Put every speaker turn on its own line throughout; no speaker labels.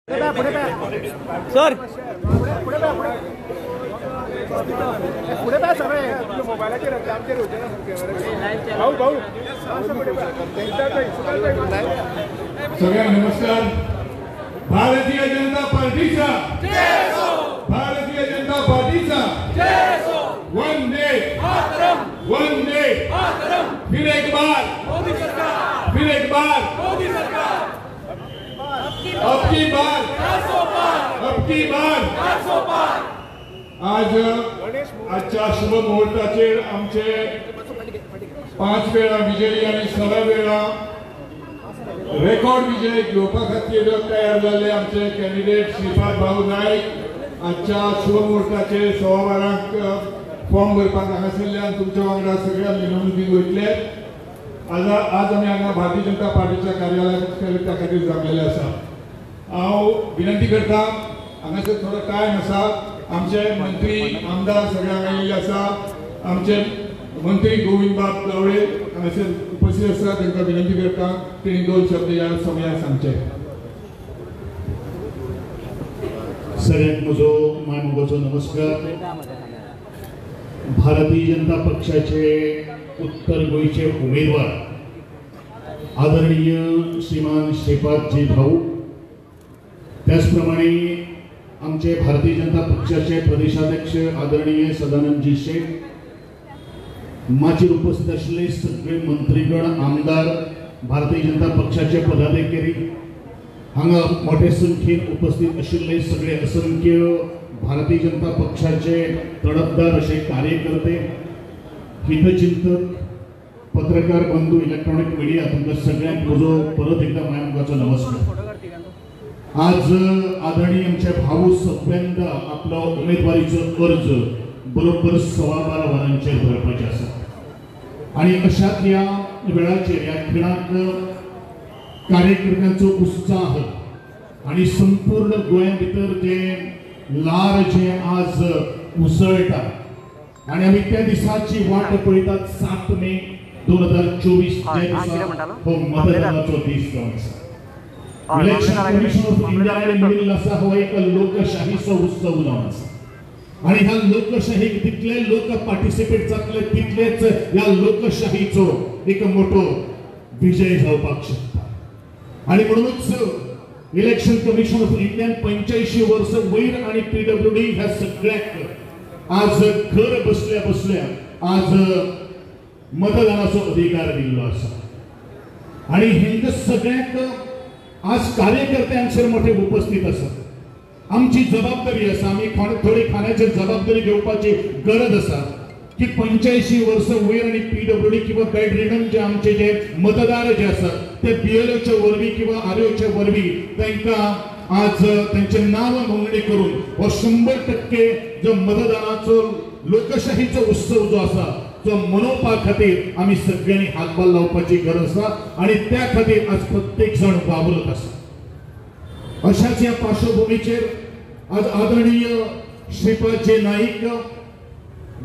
Sir पुढे काय सगळे मोबाईलचे रक्ताचे होते ना भाऊ भाऊ
सगळ्यांना नमस्कार। भारतीय जनता पार्टीचा जय हो, भारतीय जनता पार्टीचा जय हो, वंदे मातरम, वंदे मातरम। फिर एक बार मोदी सरकार, फिर एक बार मोदी सरकार, अब की बार 400 पार, अब की बार 400 पार। आज आजच्या शुभ मुहूर्ताचे आमचे 5 वेळा विजयी आणि 6 वेळा रेकॉर्ड विजय घेवपा खातीर तयार झाले आमचे कॅन्डिडेट श्रीपाद भाऊ नायक। आजच्या शुभ मुहूर्ताचे 12:15 फॉर्म भरपाक हांगासरल्यान तुमच्या वांगडा सगळ्या मिरवणुकीक वयतले। आज आमी हांगा भारतीय जनता पार्टीच्या कार्यालया खातीर जमलेले आसा। हांव विनंती करता, हांगासर थोडो टायम आसा, आमचे मंत्री आमदार सगळे हांगा येयल्ले आसा। आमचे मंत्री गोविंद बाब गावडे हांगासर उपस्थित आसा, तांकां विनंती करता तेणी 2 शब्द ह्या समयार सांगचे।
सगळ्यांक म्हजो मानमोगाचो नमस्कार। भारतीय जनता पक्षाचे उत्तर गोयचे उमेदवार आदरणीय श्रीमान श्रीपादजी भाऊ, त्याचप्रमाणे आमचे भारतीय जनता पक्षाचे प्रदेशाध्यक्ष आदरणीय सदानंदजी शेख, माचीर उपस्थित असलेले सगळे मंत्रीगण, आमदार, भारतीय जनता पक्षाचे पदाधिकारी, हांगा मोठे संख्येन उपस्थित असलेले सगळे असंख्य भारतीय जनता पक्षाचे तडफदार असे कार्यकर्ते, हितचिंतक, पत्रकार बंधू, इलेक्ट्रॉनिक मीडिया, तुमकां सगळ्यांक म्हजो परत एकदा मानमोगाचो नमस्कार। आज आदरणीय आमचे भाऊ सगळ्यांदा आपलो उमेदवारीचो अर्ज बरोबर 12:15 वरांचेर भरपाचे आसा आणि अशाच ह्या वेळाचेर ह्या खिणाक कार्यकर्त्यांचो उत्साह आणि संपूर्ण गोंया भितर जे लार जे आज उसळटा आणि आमी त्या दिसाची वाट पळयतात 7 मे 2024 जे दिसा हो मतदानाचो दीस जावन आसा। इलेक्शन कमिशन ऑफ इंडियाने मिळिल्लो आसा हो एक लोकशाहीचो उत्सव जावन आसा आणि ह्या लोकशाहीक जितले लोक पार्टिसिपेट जातले तितलेच ह्या लोकशाहीचो एक मोठो विजय जावपाक शकता। आणि म्हणूनच इलेक्शन कमिशन ऑफ इंडियान 85 वर्ष वयर आणि पीडब्ल्यूडी ह्या सगळ्याक आज घर बसल्या बसल्या आज मतदानाचो अधिकार दिल्लो आसा आणि हेंका सगळ्याक आज कार्यकर्त्यांचेर मोठे उपस्थित आसा। आमची जबाबदारी आसा, आमी थोडी खाण्याची जबाबदारी घेवपाची गरज आसा की 85 वर्ष वयर आणि पीडब्ल्यूडी किंवा बेड रिडन जे आमचे जे मतदार जे आसात ते बीएलओच्या वरवीं किंवा आरओच्या वरवीं तांकां आज त्यांचे नाव नोंदणी करून हो 100% जो मतदानाचो लोकशाहीचो उत्सव जो आसा तो मनोवपा खातीर आमी सगळ्यांनी हातभार लावपाची गरज आसा आणि त्या खातीर आज प्रत्येक जण वावरत आसा। अशाच ह्या पार्श्वभूमीचेर आज आदरणीय श्रीपादजी नाईक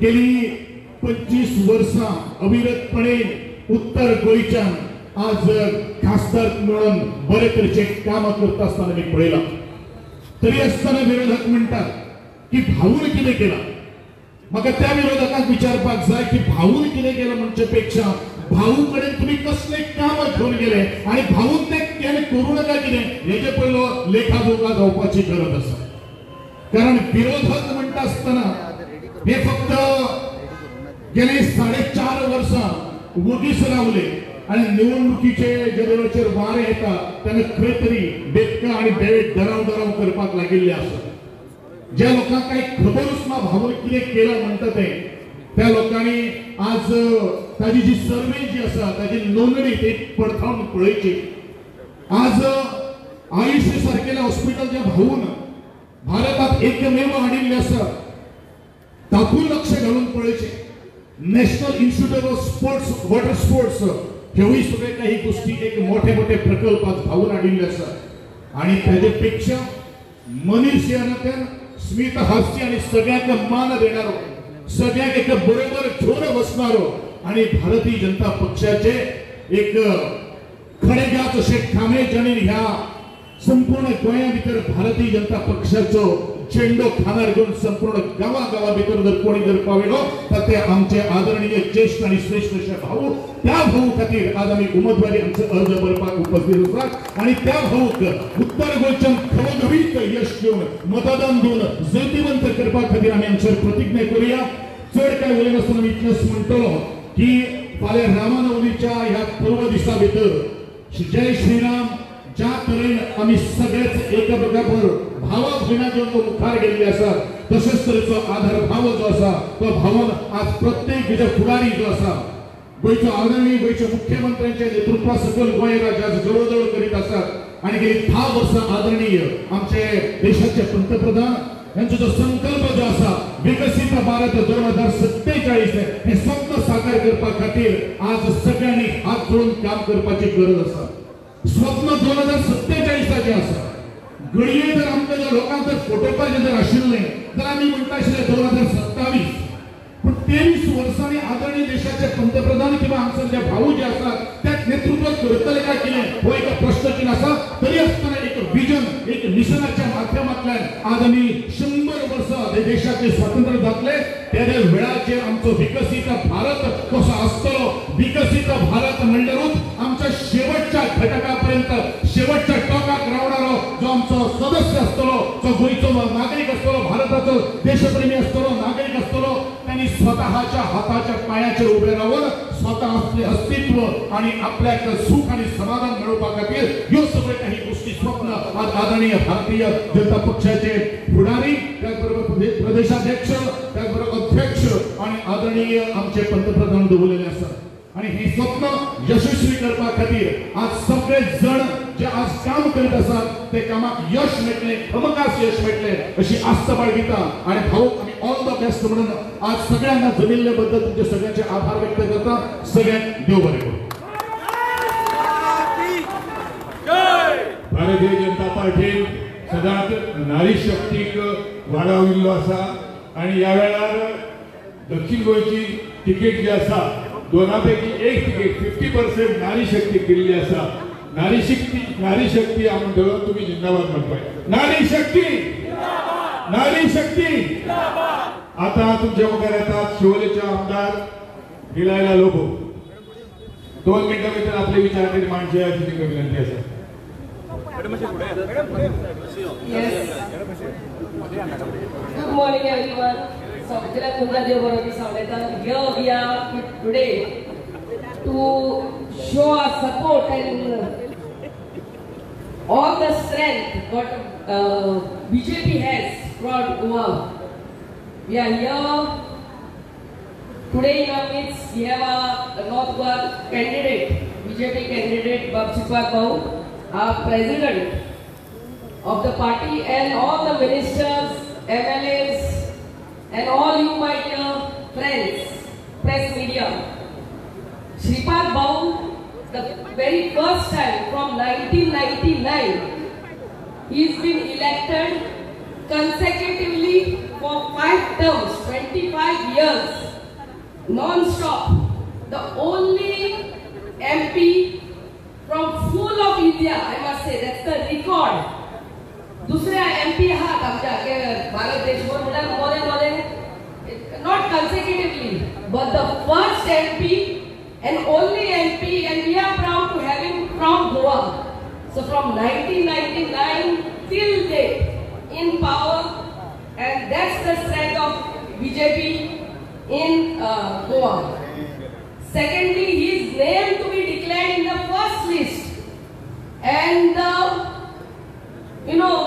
गेली 25 वर्सां अविरतपणे उत्तर गोंयच्यान आज खासदार म्हणून बरे तरेचे काम करता आसतना मी पळयलां। तरी आसतना विरोधक म्हणटात की भाऊन कितें केलां। म्हाका त्या विरोधकांक विचारपाक जाय की भाऊन कितें केलां म्हणचे पेक्षा भाऊ कडेन तुमी कसले काम घेवन गेले आणि भाऊन ते केले करूं नका कितें हेजे पयलो लेखाजोखा जावपाची गरज आसा। कारण विरोधक म्हणटा आसतना हे फक्त गेली 4.5 वर्सां वगीच रावले आणि निवडणुकीचे जे वेळाचेर वारे येता तेन्ना खंय तरी बेतका आणि डराव करपाक लागिल्ले आसा। ज्या लोकांक काही खबरूच ना भाऊन कितें केलां म्हणटा ते त्या लोकांनी आज ताजी जी सर्वे जी आसा ताजी नोंदणी ती पडताळून पळयची। आज आयुष सारकेल्या हॉस्पिटल ज्या भाऊन भारतात एकमेव हाडिल्ले आसा तातूंत लक्ष घालून पळयचे। National Institute of Sports water sports हेवूय सगळे काही गोष्टी एक मोठे मोठे प्रकल्प आज भाऊन हाडिल्ले आसा आणि ताजे पेक्षा मनीस या नात्यान स्मित हास्य आणि सगळ्यांक मान देणारो, सगळ्यांक एक बरोबर घेऊन बसणारो आणि भारतीय जनता पक्षाचे एक खडेगाच असे कामे जाणीन ह्या संपूर्ण गोंया भितर भारतीय जनता पक्षाचो झेंडो खानार घेवन संपूर्ण गावा भितर जर कोणी जर पावलो तर ते आमचे आदरणीय ज्येष्ठ आणि श्रेष्ठ असे भाऊ, त्या भाऊ खातीर आज आम्ही उमेदवारी आमचे अर्ज भरपाक उपस्थित आसात आणि त्या भाऊक उत्तर गोंयच्यान खवखवीत यश घेवन मतदान दिवन जैतिवंत करपा खातीर आमी आमचे प्रतिज्ञा करूया। चड काय उलयनासतना मी इतलेंच म्हणटलो की फाल्यां रामनवमीच्या ह्या पर्व दिसा भितर जय श्रीराम ज्या तरेन आमी सगळेच एकमेकांवर भावा भयणा घेवन तो मुखार गेल्ले आसात तशेंच तरेचो आधार भाव जो आसा तो भावन आज प्रत्येक जो फुडारी जो आसा गोंयचो आदरणीय गोंयच्या मुख्यमंत्र्यांच्या नेतृत्वा सकयल गोंय राज्यात जवळ करीत आसात आणि गेली 10 वर्सां आदरणीय आमचे देशाचे पंतप्रधान यांचा जो संकल्प जो आसा विकसित भारत 2047 हे स्वप्न साकार करपा खातीर आज सगळ्यांनी हात जोडून काम करपाची गरज आसा। स्वप्न 2047 आसा घडये जर आमच्या जर लोकांक जर फोटोपाचे जर आशिल्ले तर आमी म्हणटा आशिल्ले 2027 पण 23 वर्सांनी आदरणीय देशाचे पंतप्रधान किंवा आमचे जे भाऊ जे आसात त्या नेतृत्व करतले काय कितें हो एक प्रश्नचिन्ह आसा। तरी आसतना एक विजन एक मिशनाच्या माध्यमांतल्यान आज आमी 100 वर्सां हे देशाचे स्वातंत्र्य जातले त्या वेळाचेर आमचो विकसित भारत कसो आसतलो। विकसित भारत म्हणल्यारूच आमच्या शेवटच्या घटकापर्यंत शेवटच्या टोकाक रावणारो जो आमचो सदस्य आसतलो जो गोंयचो नागरीक आसतलो भारताचो देशप्रेमी आसतलो नागरीक आसतलो त्यांनी स्वतःच्या हाताच्या पायाचेर उभे राहून स्वतः आपले अस्तित्व आणि आपल्याक सुख आणि समाधान मिळवपा खातीर ह्यो सगळे काही गोष्टी स्वप्न आज आदरणीय भारतीय जनता पक्षाचे फुडारी त्याचबरोबर प्रदेशाध्यक्ष त्याचबरोबर अध्यक्ष आणि आदरणीय आमचे पंतप्रधान दवरलेले आसात आणि हे स्वप्न यशस्वी करपा खातीर आज सगळे जण जे आज काम करीत आसात ते कामाक यश मेळटले खमकास यश मेळटले अशी आस्त बाळगिता आणि भाऊक आमी ऑल द बेस्ट म्हणून आज सगळ्यांना जमिल्ले बद्दल तुमचे सगळ्यांचे आभार व्यक्त करता। सगळ्यांक देव बरें करूं।
भारतीय जनता पार्टीन सदांच नारी शक्तीक वाडविल्लो आसा आणि ह्या वेळार दक्षिण गोंयची तिकेट जी आसा दोनापैकी एक तिकेट 50% नारी शक्ती दिल्ली आसा। नारी शक्ती हांव म्हणटलो तुमी जिंदाबाद म्हणपाय। नारी शक्ती आता तुमच्या मुखार येतात शिवोलेचे आमदार हिलायला लोबो 2 मिनिटां भितर आपले विचार करी मांडचे अशी विनंती आसा।
Good morning, everyone. So, here we are today to show our support and all the strength what BJP has brought Goa. We are here today in our midst. We have a North Goa candidate, BJP candidate Sripad Bhau, our president of the party, and all the ministers, MLAs, and all you my dear friends, press media. Sripad Bhau, the very first time from 1999, he's been elected consecutively for 5 terms, 25 years, non-stop. The only MP from full of India, I must say, that's the record. दूसरे MP आहात आमच्या भारत देशभर मध्ये not consecutively, but the first MP and only MP, and we are proud to have him from Goa. So from 1999 till date in power, and that's the strength of BJP in Goa. Secondly, he is named to be declared in the first list, and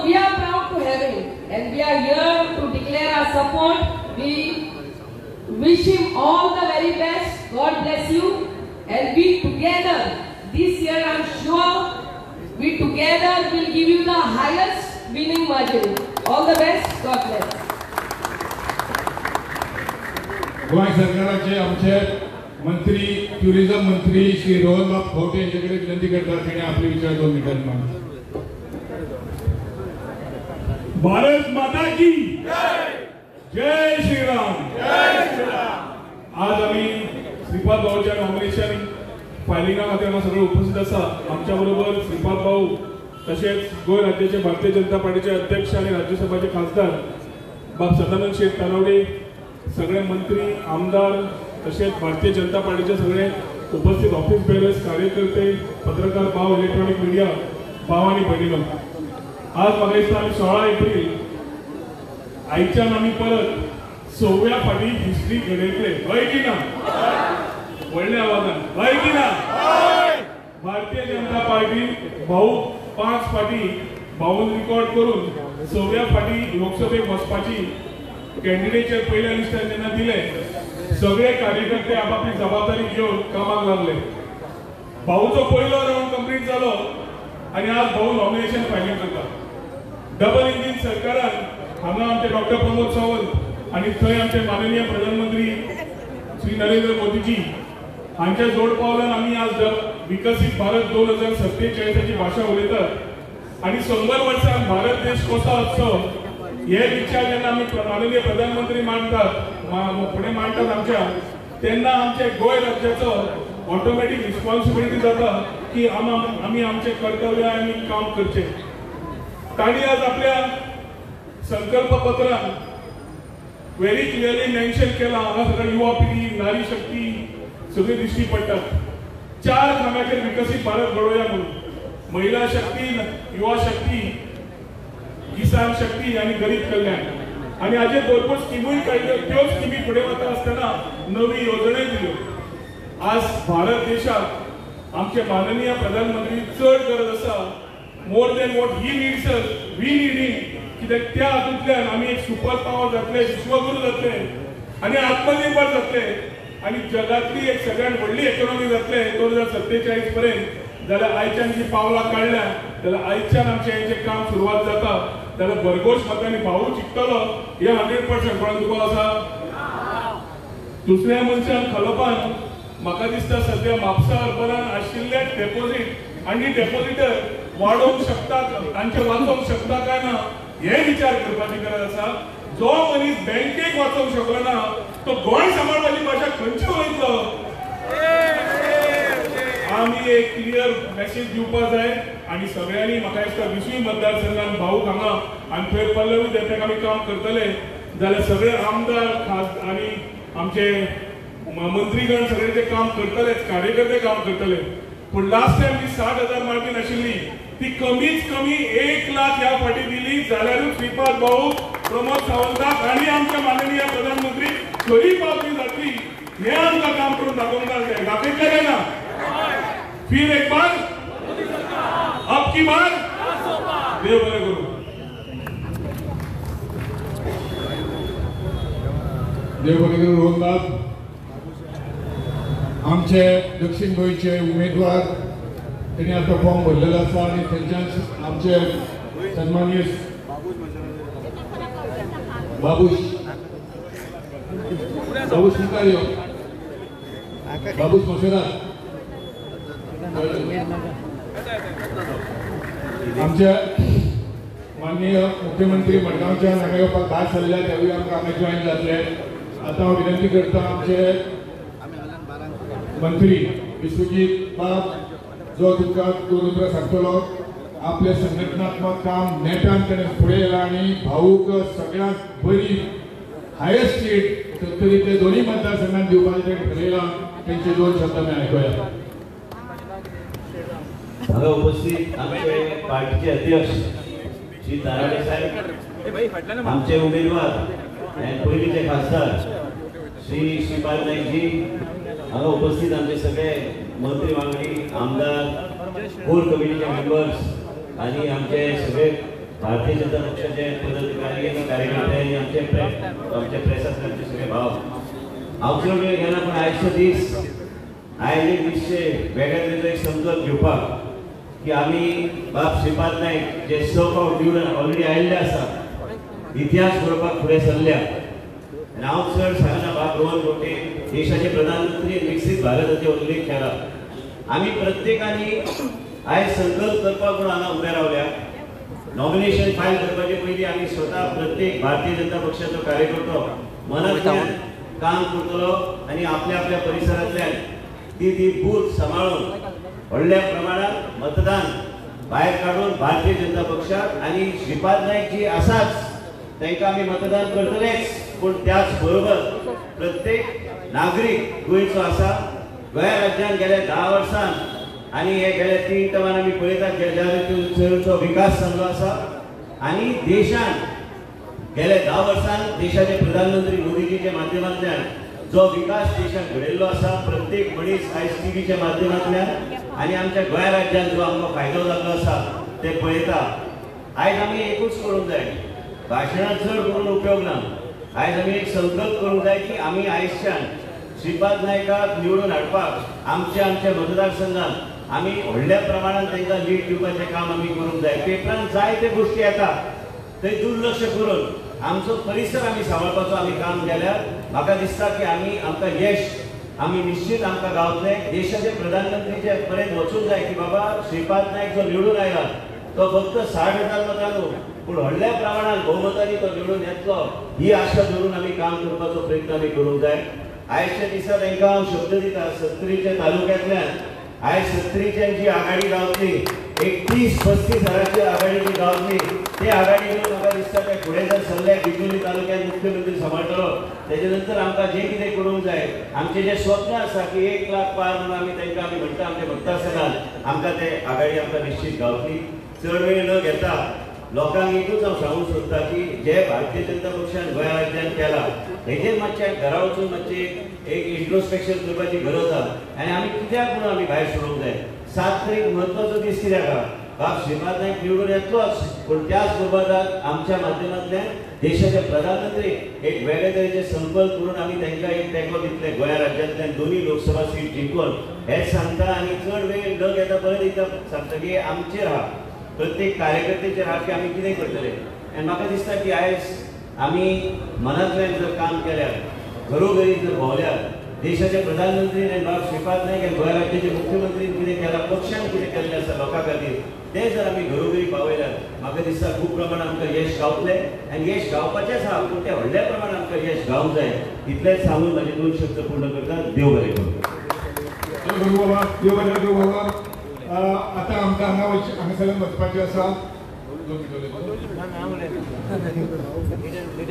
we are proud to have him, and we are here to declare our support. We wish him all the very best. God bless you, and we together this year, I'm sure we together will give you the highest winning margin. All the best. God bless.
Goa सरकाराचे आमचे मंत्री tourism मंत्री श्री रोहनबाब खंवटे यांच्याकडे विनंती करतात की आपले विचार 2 मिनिटांनी मांडा।
भारत माता की जय श्रीराम। आज आम्ही श्रीपाद भाऊच्या नॉमिनेशन फायलिंगा खातीर हांगा सगळे उपस्थित आसा। आमच्या बरोबर श्रीपाद भाऊ तसेच गोय राज्याचे भारतीय जनता पार्टीचे अध्यक्ष आणि राज्यसभाचे खासदार बाब सदानंद शेठ तानावडे, सगळे मंत्री, आमदार, तसेच भारतीय जनता पार्टीचे सगळे उपस्थित ऑफिस बेअरर्स, कार्यकर्ते, पत्रकार भाव, इलेक्ट्रॉनिक मीडिया भाव आणि भगिनी, आज बघायचं आम्ही 16 एप्रिल आईच्या आम्ही परत 6व्या फाटी हिस्ट्री घडयतले, होय की ना? व्हडल्या आवाजान होय की ना? भारतीय जनता पार्टी भाऊ 5 फाटी भाऊन रिकॉर्ड करून 6व्या फाटी लोकसभेक वचपाची कॅन्डिडेटचे पहिल्या लिस्टात जेन्ना दिले, सगळे कार्यकर्ते आपापली जबाबदारी घेऊन कामाक लागले. भाऊचो पहिलो राऊंड कंप्लीट जालो आणि आज भाऊ नॉमिनेशन फायनल करता. डबल इंजिन सरकारान हांगा आमचे डॉक्टर प्रमोद सावंत आणि थंय आमचे माननीय प्रधानमंत्री श्री नरेंद्र मोदीजी हांच्या जोड पावलान आमी आज विकसित भारत 2047ची भाषा उलयतात आणि 100 वर्सां भारत देश कसो आसचो हे विचार जेन्ना आमी माननीय प्रधानमंत्री मांडटात, फुडें मांडटात आमच्या, तेन्ना आमच्या गोंय राज्याचो ऑटोमॅटिक रिस्पॉन्सिबिलिटी जाता की आमी आमचे कर्तव्य आनी काम करचे. ताणी आज आपल्या संकल्प पत्रान व्हेरी क्लियरली मेन्शन केला, हांगा सगळ्या युवा पिढी, नारी शक्ती सगळी दिश्टी पडटात. 4 खांब्याचेर विकसित भारत घडोवया म्हणून, महिला शक्ती, युवा शक्ती, किसान शक्ती आणि गरीब कल्याण, आणि हाचे भरपूर स्किमूय काडल्यो. त्यो स्किमी फुडें वता आसतना नवी योजनाय दिल्यो. आज भारत देशात आमचे माननीय प्रधानमंत्री चड गरज आसा, more than what he needs us, we need him, कित्याक त्या हातूंतल्यान आमी एक सुपर पावर जातले, विश्वगुरू जातले आणि आत्मनिर्भर जातले आणि जगातली एक सगळ्यात व्हडली इकॉनॉमी जातले 2047 पर्यंत. जाल्यार आयच्यान जी पावलां काडल्या जाल्यार आयच्यान आमचे हेंचे काम सुरवात जाता. जाल्यार भरघोस मतांनी भाऊ जिखतलो हे 100% कोणाक दुबाव आसा? दुसऱ्या मनशान खलोपान म्हाका दिसता सध्या म्हापसा अर्बनान आशिल्ले डेपॉझिट आणि डेपॉझिटर वाडोवंक शकता, तांचे वाचोवंक शकता काय ना हे विचार करपाची गरज आसा. जो मनीस बँकेक वाचोवंक शकलो ना तो गोंय सांबाळपाची भाशा खंयची उलयतलो? आमी एक क्लियर मेसेज दिवपाक जाय आणि सगळ्यांनी म्हाका दिसता 20 मतदारसंघात भाऊ हांगा आनी थंय पल्लवी देताक आमी काम करतले जाल्यार सगळे आमदार खास आणि आमचे मंत्रीगण सगळे ते काम करतले, कार्यकर्ते काम करतले. पण लास्ट टाइम जी 60,000 मार्जिन आशिल्ली ती कमीच कमी 1 लाख ह्या फाटी दिली जाल्यारूच श्रीपाद भाऊ, प्रमोद सावंताक आणि आमच्या माननीय प्रधानमंत्री खरी पावती जातली. हे आमकां काम करून दाखोवंक जाय. दाखयतले काय ना? फिर एक बार, अब की बार, देव बरें करूं.
देव बरें करूं. रोहननाथ आमचे दक्षिण गोंयचे उमेदवार त्यांनी आता फॉर्म भरलेलो आसा आणि थंयच्यान आमचे सन्माननीय बाबूश मुखार यो, बाबूश मशेरा आमचे माननीय मुख्यमंत्री मडगांवच्या हांगा येवपाक भायर सरल्या त्यावेळी आमकां हांगा जॉईन जातले. आता हांव विनंती करता आमचे मंत्री विश्वजीत बाब जो तुमकां 2 सांगतलो. आपले संघटनात्मक काम नेटान ताणें फुडें येयलां आनी भाऊक सगळ्यांत बरी हायेस्ट सीट तरी ते दोन्ही मतदारसंघात दिवपाचें ताणें ठरयलां. तांचे 2 शब्द आमी आयकुया.
हांगा उपस्थित आमचे पार्टीचे अध्यक्ष श्री तानावडे साहेब, आमचे उमेदवार आणि पयलींचे खासदार श्री श्रीपाद नाईकजी, हांगा उपस्थित आमचे सगळे मंत्री वांगडी, आमदार, कोर कमिटीचे मेंबर्स आणि आमचे सगळे भारतीय जनता पक्षाचे पदाधिकारी आणि कार्यकर्ते आणि आमचे प्रेसांतले सगळे भाव. हांव चड वेळ घेना पण आयचो दीस आयज एक दीसचे वेगळे वेगळे समजत घेवपाक की आमी बाब श्रीपाद नाईक जे 6 फावट निवडून ऑलरेडी आयिल्ले आसा, इतिहास बरोवपाक फुडें सरल्या. आनी हांव चड सांगना बाब रोहन गोटे देशाचे प्रधानमंत्री विकसीत भारताचे उल्लेख केला. आमी प्रत्येकानी आयज संकल्प करपाक म्हणून हांगा उबे रावल्या. नॉमिनेशन फायल करपाचे पयलीं आमी स्वता प्रत्येक भारतीय जनता पक्षाचो कार्यकर्तो मनांतल्यान काम करतलो आनी आपल्या आपल्या परिसरांतल्यान ती बूथ सांबाळून व्हडल्या प्रमाणात मतदान भायर काढून भारतीय जनता पक्षात आणि श्रीपाद नाईक जी असाच तांकां आमी मतदान करतलेच पण त्याच बरोबर प्रत्येक नागरीक गोंयचो आसा गोंया राज्यान गेल्या 10 वर्सां आणि हे गेल्या 3 टर्मान आमी पळयतात ज्या रीतीचो विकास जाल्लो आसा आणि देशान गेल्या 10 वर्सां देशाचे प्रधानमंत्री मोदीजीच्या माध्यमांतल्यान जो विकास देशात घडयल्लो आसा प्रत्येक मनीस आयज टीव्हीच्या माध्यमांतल्यान आणि आमच्या गोंया राज्यान जो आमकां फायदो जाल्लो आसा ते पळयता आयज आमी एकूच करूंक जाय भाशणां चड करून उपयोग ना आयज आमी एक संकल्प करूंक जाय की आमी आयजच्यान श्रीपाद नायकाक निवडून हाडपाक आमच्या मतदारसंघात आमी व्हडल्या प्रमाणात तांकां लीड दिवपाचें काम आमी करूंक जाय पेपरान जायते गोश्टी येता थंय दुर्लक्ष करून आमचो परिसर आमी सांबाळपाचो आमी काम केल्यार म्हाका दिसता की आमकां यश आमी निश्चित आमकां गावतले देशाचे प्रधानमंत्रीचे पर्यंत वचूंक जाय की बाबा श्रीपाद नायक जो निवडून आयला तो फक्त 60,000 मतां न्हू पूण व्हडल्या प्रमाणात बहुमतांनी तो निवडून येतलो ही आशा धरून आमी काम करपाचो प्रयत्न आमी करूंक जाय आयजच्या दिसा तांकां हांव शब्द दिता 70च्या तालुक्यांतल्यान आयज 70च्यान जी आघाडी गावतली 31-35 हजाराची आघाडी जी गावतली ते आघाडी घेवन म्हाका दिसता ते फुडें जर सल्ले बिजोली तालुक्यात मुख्यमंत्री सांबाळटलो तेजे नंतर आमकां जें कितें करूंक जाय आमचें जें स्वप्न आसा की 1 लाख पार म्हणून आमी तांकां आमी म्हणटा आमच्या मतदारसंघात आमकां ते आघाडी आमकां निश्चित गावतली चड वेळ न घेता लोकांक एकूच हांव सांगूंक सोदता की जे भारतीय जनता पक्षान गोंया राज्यान केला हेजेर मातशें घरा वचून मातशें एक इंट्रोस्पेक्शन करपाची गरज आसा आनी आमी कित्याक म्हणून आमी भायर सरोंक जाय 7 तारीख म्हत्वाचो दीस कित्याक बाब श्रीपाद नायक निवडून येतलोच पूण त्याच बरोबर आमच्या माध्यमांतल्यान देशाचे प्रधानमंत्री एक वेगळे तरेचे संकल्प करून आमी तांकां एक तेंको दितले गोंया राज्यांतल्यान 2 लोकसभा सीट जिंकून हेच सांगता आनी चड वेळ न घेता परत एकदा सांगता की आमचेर आहा प्रत्येक कार्यकर्त्याचेर आहा की आमी कितें करतले आनी म्हाका दिसता की आयज आमी मनांतल्यान जर काम केल्यार घरोघरी जर भोंवल्यार देशाचे प्रधानमंत्री बाब श्रीपाद नायक आनी गोंया राज्याचे मुख्यमंत्री कितें केलां पक्षान कितें केल्लें आसा लोकां खातीर तें जर आमी घरोघरी पावयल्यार म्हाका दिसता खूब प्रमाणात आमकां यश गावतलें आनी यश गावपाचेंच आहा पूण तें व्हडल्या प्रमाणात आमकां यश गावंक जाय इतलेंच सांगून म्हाजे 2 शब्द पूर्ण करता देव बरें करूं
बाबा देव बरें करूं बाबा आता आमकां हांगासरल्यान वचपाचें आसा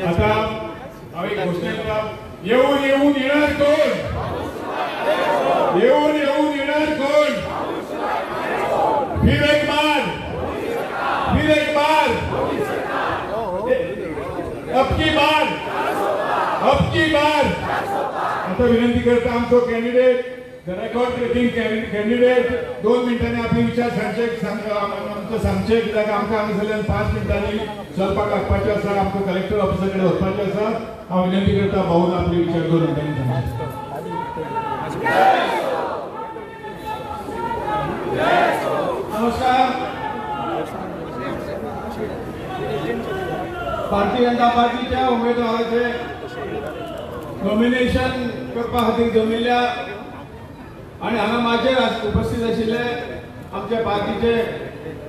आता हांव एक घोशणा करता येऊन येऊन येणार कोण येऊन येऊन येणार कोण फिर एक बार अब की बार आता विनंती करता आमचो कॅन्डिडेट रेकॉर्ड ब्रेकिंग कॅन्डिडेट 2 मिनिटांनी आपले विचार सांगचे कित्याक आमकां हांगासरल्यान 5 मिनिटांनी चलपाक लागपाचें आसा आमकां कलेक्टर ऑफिसा कडेन वचपाचें आसा हांव विनंती करता भाऊन आपले विचार 2 मिनिटांनी सांगचे
नमस्कार भारतीय जनता पार्टीच्या उमेदवाराचे नॉमिनेशन करपा खातीर जमिल्ल्या आणि हांगा माझे उपस्थित आशिल्ले आमच्या पार्टीचे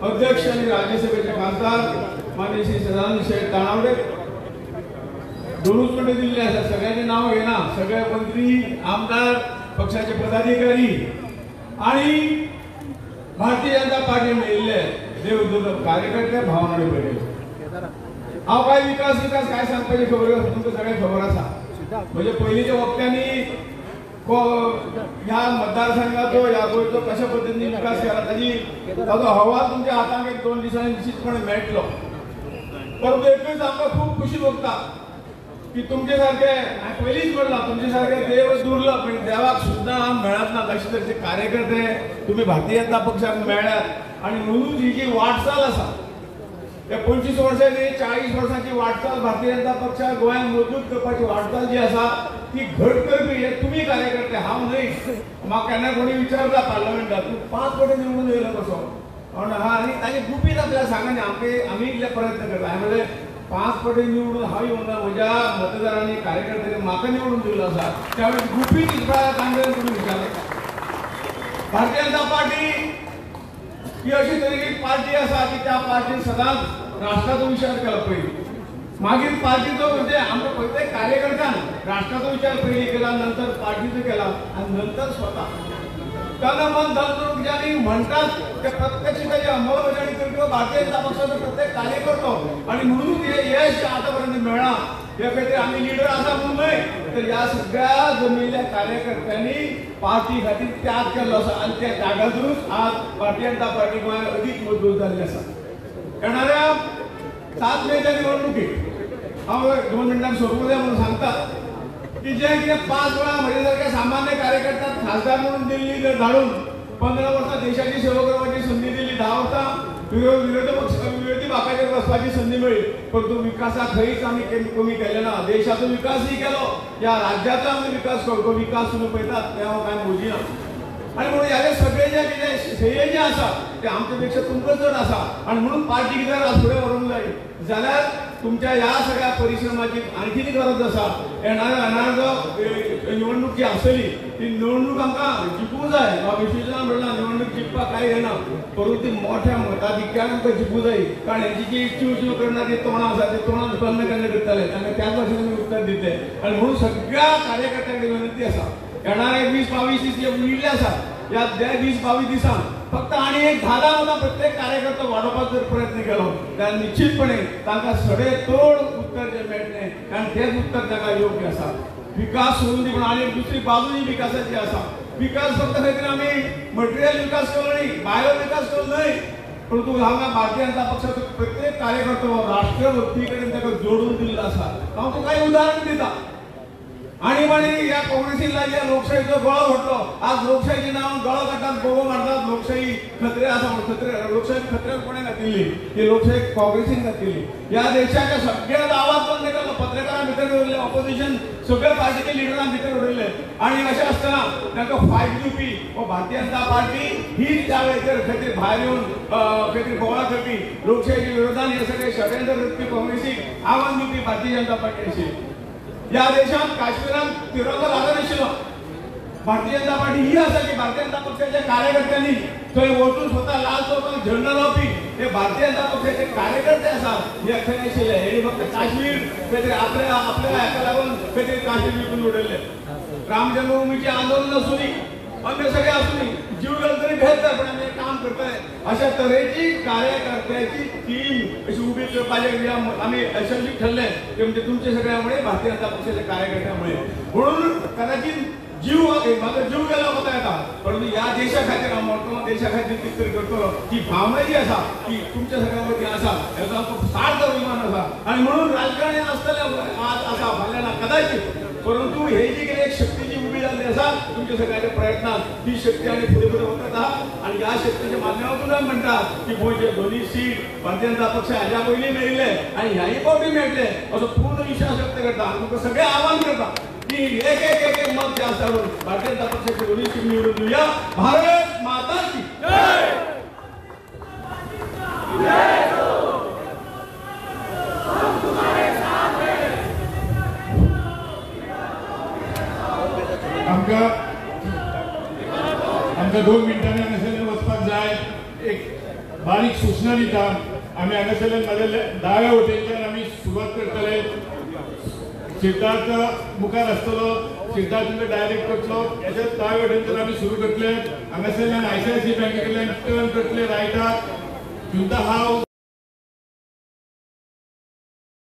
अध्यक्ष आणि राज्यसभेचे खासदार माननीय श्री सदानंद शेठ तानावडे 2 मिनटं दिल्ले आसा सगळ्यांनी नाव घेना सगळे मंत्री आमदार पक्षाचे पदाधिकारी आणि भारतीय जनता पार्टीन येयल्ले देव कार्यकर्ते भावनाडे पडले हांव काय विकास काय सांगपाची खबर तुमकां सगळ्यांक खबर आसा म्हणजे पयलींच्या वक्त्यांनी ह्या मतदारसंघाचो ह्या गोंयचो कशा पद्दतीन विकास केला ताजो अहवाल तुमच्या हातांत 1-2 दिसांनी निश्चितपणे मेळटलो परंतु एकच आमकां खूब खुशी भोगता की तुमचे सारखे हांवें पयलींच म्हणलां तुमचे सारखे देव दुर्लभ म्हणजे देवाक सुद्दां मेळत ना तशे तरेचे कार्यकर्ते तुम्ही भारतीय जनता पक्षाक मेळ्ळ्यात आणि म्हणून ही जी वाटचाल आसा त्या 25 वर्सांनी 40 वर्सांची वाटचाल भारतीय जनता पक्षाक गोंयांत मजबूत करपाची वाटचाल जी आसा ती घट करपी हे तुम्ही कार्यकर्ते हांव न्हय म्हाका केन्ना कोणी विचारता पार्लमेंटात तूं 5 फावटी निवडून येयलो कसो आनी ताजे गुपीत आपल्याला सांगा आमी इतले प्रयत्न करता हांवें म्हणलें 5 फावटी निवडून हांव येवं ना म्हज्या मतदारांनी कार्यकर्त्यांनी म्हाका निवडून दिल्लो आसा त्या वेळी गुपीत कांगरेन तुमी विचारता भारतीय जनता पार्टी ही अशी तरेची पार्टी आसा की त्या पार्टीन सदांच राष्ट्राचो विचार केला पयलीं मागीर पार्टीचो म्हणजे आमच्या प्रत्येक कार्यकर्त्यान राष्ट्राचो विचार पयलीं केला नंतर पार्टीचो केला आणि नंतर स्वता त्यांना मन धरून ज्यांनी म्हणतात ते प्रत्यक्ष त्याची अंमलबजावणी करतो किंवा भारतीय जनता पक्षाचा प्रत्येक कार्य करतो आणि म्हणून हे यश आतापर्यंत मिळणार या काहीतरी आम्ही लीडर असा म्हणून नाही तर या सगळ्या जमिलेल्या कार्यकर्त्यांनी पार्टी खातीर त्याग केलो आसा आणि त्या त्यागातूनच आज भारतीय जनता पार्टी गोंय अधिक मजबूत जाल्ली आसा. येणाऱ्या 7 मेच्या निवडणुकीत हांव 2 मिनटांनी सोडूं जाय म्हणून सांगतात की जे कितें 5 वेळा म्हजे सारख्या सामान्य कार्यकर्त्याक खासदार म्हणून दिल्ली धाडून 15 वर्सां देशाची सेवा करपाची संधी दिली, 10 वर्सां विरोधी बाकाचेर बसपाची संधी मेळ्ळी, परंतु विकासा खंयच आमी कमी केले ना. देशाचो विकासय केलो, या राज्याचो आमी विकास करतो. विकास तुमी पळयतात ते हांव कांय मोजी ना आणि म्हणून ह्याचे सगळे जे कितें ध्येय जे आसा ते आमचे पेक्षा तुमकां चड आसा आणि म्हणून पार्टी कितें फुडें व्हरूंक जाय जाल्यार तुमच्या ह्या सगळ्या परिश्रमाची आणखी गरज आसा. येणाऱ्या जो निवडणूक जी आसतली ती निवडणूक आमकां जिखूंक जाय. विश्वेश्वरान म्हणलां निवडणूक जिखपाक कांय येना, परंतु ती मोठ्या मताधिक्यान आमकां जिखूंक जाय. कारण हेंची जी चिव करणारी तोंडां आसा ते तोंडां केन्ना केन्ना करतले तांकां त्याच भाशेन उत्तर दितले आणि म्हणून सगळ्या कार्यकर्त्यांक विनंती आसा येणारे 20-22 दीस जे उरिल्ले आसा या 20-22 दिसांत फक्त आणि एक 10 मतां प्रत्येक कार्यकर्तो वाडोवपाचो जर प्रयत्न केलो जाल्यार निश्चितपणे तांकां सडेतोड उत्तर जे मेळटलें कारण तेच उत्तर ताका योग्य आसा. विकास सोडून दी म्हणून आनी दुसरी बाजू जी विकासाची आसा. विकास फक्त खंय तरी आमी मटेरियल विकास केलो न्ही, भायलो विकास केलो न्हय, परंतु हांगा भारतीय जनता पक्षाचो प्रत्येक कार्यकर्तो राष्ट्रभक्ती कडेन ताका जोडून दिल्लो आसा. हांव तुका एक उदाहरण दिता. आणीबाणी या काँग्रेसीला जे लोकशाहीचो गळो घोटलो, आज लोकशाहीचे नांव गळो काडटात, बोगो मारतात. लोकशाही खत्रे आसा म्हणून खत्रे लोकशाही खत्र्यार कोणें घातिल्ली, ही लोकशाही काँग्रेसीन घातिल्ली. या देशाच्या सगळ्यात आवाज बंद केलो, पत्रकारां भितर उरले, ऑपोजिशन सगळ्या पार्टीच्या लिडरां भितर उरले आणि अशें आसतना तांकां फायट दिवपी व भारतीय जनता पार्टी ही त्या वेळाचेर खंय तरी भायर येवन खंय तरी बोवाळ करपी लोकशाहीच्या विरोधात हे सगळे षडयंत्र करपी काँग्रेसीक आव्हान दिवपी भारतीय जनता पार्टी आशिल्ली. या देशात काश्मीरात तिरंगा लागनाशिल्लो. भारतीय जनता पार्टी ही आसा की भारतीय जनता पक्षाच्या कार्यकर्त्यांनी थंय वचून स्वता लाल चौकाक झेंडो लावपी हे भारतीय जनता पक्षाचे कार्यकर्ते आसात हे खंय आशिल्ले. हेणी फक्त काश्मीर खंय तरी आपल्या हाका लागून खंय तरी काश्मीर विकून उडयले. राम जन्मभूमीचे आंदोलन आसूनी अन्य सगळे आसूनी जीव गेलो तरी बेहतर पण आमी काम करतले अशा तरेची कार्यकर्त्याची टीम अशी उभी करपाचे आमी अशें ठरले ते म्हणजे तुमचे सगळ्यामुळे भारतीय जनता पक्षाच्या कार्यकर्त्यामुळे. म्हणून कदाचित जीव म्हाका जीव गेलो कोता येता परंतु ह्या देशा खातीर हांव मरतलो, देशा खातीर कितें तरी करतलो. ती भावना जी आसा ती तुमच्या सगळ्या मदीं आसा, हेचो आमकां सार्थ अभिमान आसा आणि म्हणून राजकारणी आसतले आज आसा फाल्यां ना कदाचित, परंतु हे जी कितें एक शक्ती जी उभी जाल्ली आसा तुमच्या सगळ्यांच्या प्रयत्नात ती शक्ती आनी फुडें फुडें वतात आहा आणि ह्या शक्तीच्या माध्यमातून म्हणटात की गोंयचे दोन्ही सीट भारतीय जनता पक्ष हाज्या पयलीं मेळिल्ले आणि ह्याय फावटी मेळटले असो पूर्ण विश्वास व्यक्त करता. तुमकां सगळे आव्हान करता की एक मत जास्त करून भारतीय जनता पक्षाची दोन्ही सीट निवडून दिवया. भारत माता की जय.
आमकां 2 मिनटांनी हांगासरल्यान वचपाक जाय. एक बारीक सूचना दिता. आमी हांगासरल्यान म्हाज्या दाव्या वटेनच्यान आमी सुरवात करतले. सिद्धार्थ मुखार आसतलो, सिद्धार्थ तुमकां डायरेक्ट करतलो. हेच्या दाव्या वटेनच्यान आमी सुरू करतले. हांगासरल्यान ICICI बँके कडल्यान टर्न करतले रायटाक. जुंता हांव